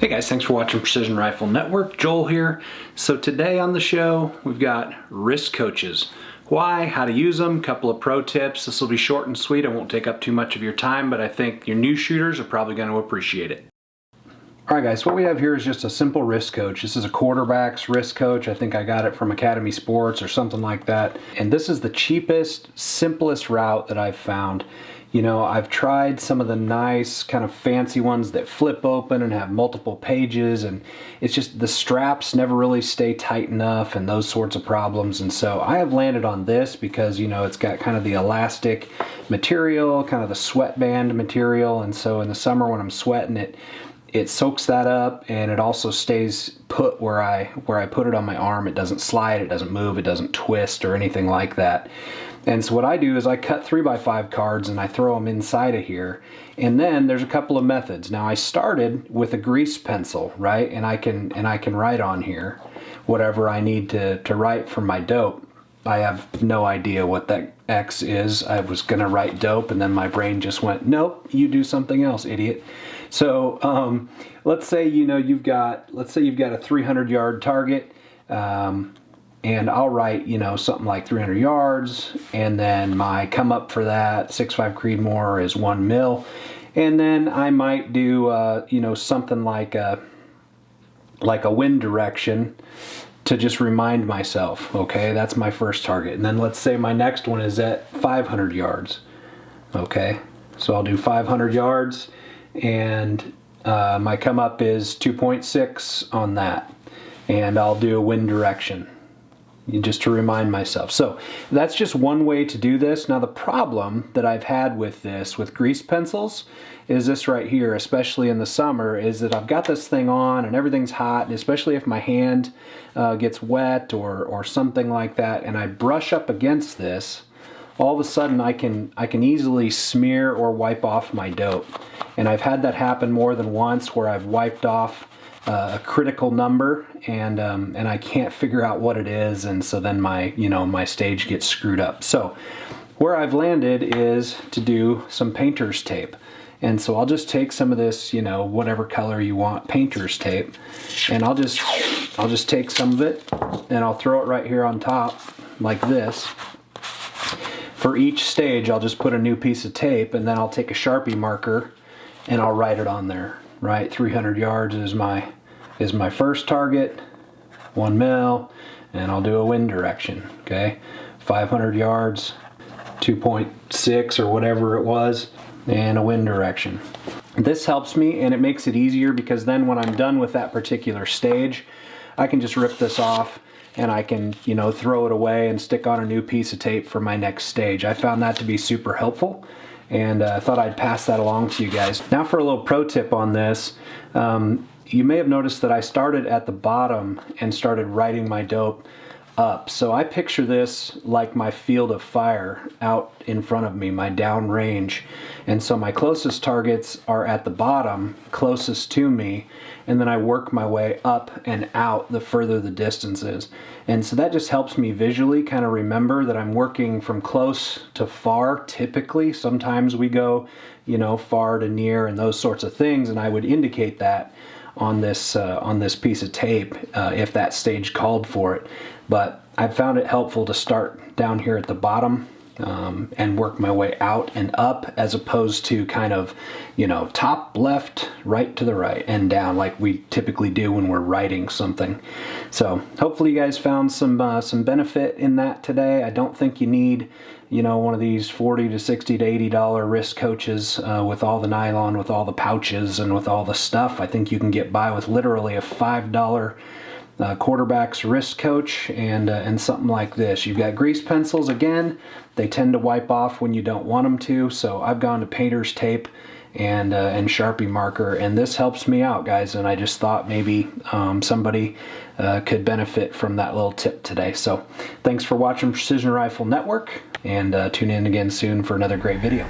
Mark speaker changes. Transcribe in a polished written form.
Speaker 1: Hey guys, thanks for watching Precision Rifle Network. Joel here. So today on the show, we've got wrist coaches. Why, how to use them, couple of pro tips. This will be short and sweet. I won't take up too much of your time, but I think your new shooters are probably going to appreciate it. All right guys, what we have here is just a simple wrist coach. This is a quarterback's wrist coach. I think I got it from Academy Sports or something like that. And this is the cheapest, simplest route that I've found. You know, I've tried some of the nice kind of fancy ones that flip open and have multiple pages, and it's just the straps never really stay tight enough and those sorts of problems. And so I have landed on this because, you know, it's got kind of the elastic material, kind of the sweatband material. And so in the summer when I'm sweating it soaks that up, and it also stays put where I put it on my arm. It doesn't slide, it doesn't move, it doesn't twist or anything like that. And so what I do is I cut 3x5 cards and I throw them inside of here. And then there's a couple of methods. Now I started with a grease pencil, right? And I can write on here whatever I need to write for my dope. I have no idea what that X is. I was gonna write dope, and then my brain just went, nope, you do something else, idiot. So let's say you've got a 300-yard target, and I'll write something like 300 yards, and then my come up for that 6.5 Creedmoor is 1 mil, and then I might do something like a wind direction to just remind myself. Okay, that's my first target. And then let's say my next one is at 500 yards. Okay, so I'll do 500 yards, and my come up is 2.6 on that, and I'll do a wind direction just to remind myself. So that's just one way to do this. Now the problem that I've had with this, with grease pencils, is this right here, especially in the summer, is that I've got this thing on and everything's hot, and especially if my hand gets wet or something like that, and I brush up against this, all of a sudden I can easily smear or wipe off my dope. And I've had that happen more than once, where I've wiped off a critical number, and I can't figure out what it is, and so then my stage gets screwed up. So where I've landed is to do some painter's tape. And so I'll just take some of this, whatever color you want, painter's tape, and I'll just take some of it and I'll throw it right here on top like this. For each stage I'll just put a new piece of tape, and then I'll take a Sharpie marker and I'll write it on there. Right, 300 yards is my first target, 1 mil, and I'll do a wind direction. Okay, 500 yards, 2.6 or whatever it was, and a wind direction. This helps me, and it makes it easier, because then when I'm done with that particular stage, I can just rip this off and I can throw it away and stick on a new piece of tape for my next stage. I found that to be super helpful, and I thought I'd pass that along to you guys. Now for a little pro tip on this. You may have noticed that I started at the bottom and started writing my dope up. So I picture this like my field of fire out in front of me, my down range. And so my closest targets are at the bottom, closest to me, and then I work my way up and out the further the distance is. And so that just helps me visually kind of remember that I'm working from close to far typically. Sometimes we go, far to near and those sorts of things, and I would indicate that on this piece of tape if that stage called for it. But I found it helpful to start down here at the bottom and work my way out and up, as opposed to kind of top, left, right to the right, and down like we typically do when we're writing something. So hopefully you guys found some benefit in that today. I don't think you need one of these $40 to $60 to $80 wrist coaches with all the nylon, with all the pouches, and with all the stuff. I think you can get by with literally a $5 quarterback's wrist coach and something like this. You've got grease pencils. Again, they tend to wipe off when you don't want them to, so I've gone to painter's tape and Sharpie marker, and this helps me out, guys, and I just thought maybe somebody could benefit from that little tip today. So thanks for watching Precision Rifle Network, and tune in again soon for another great video.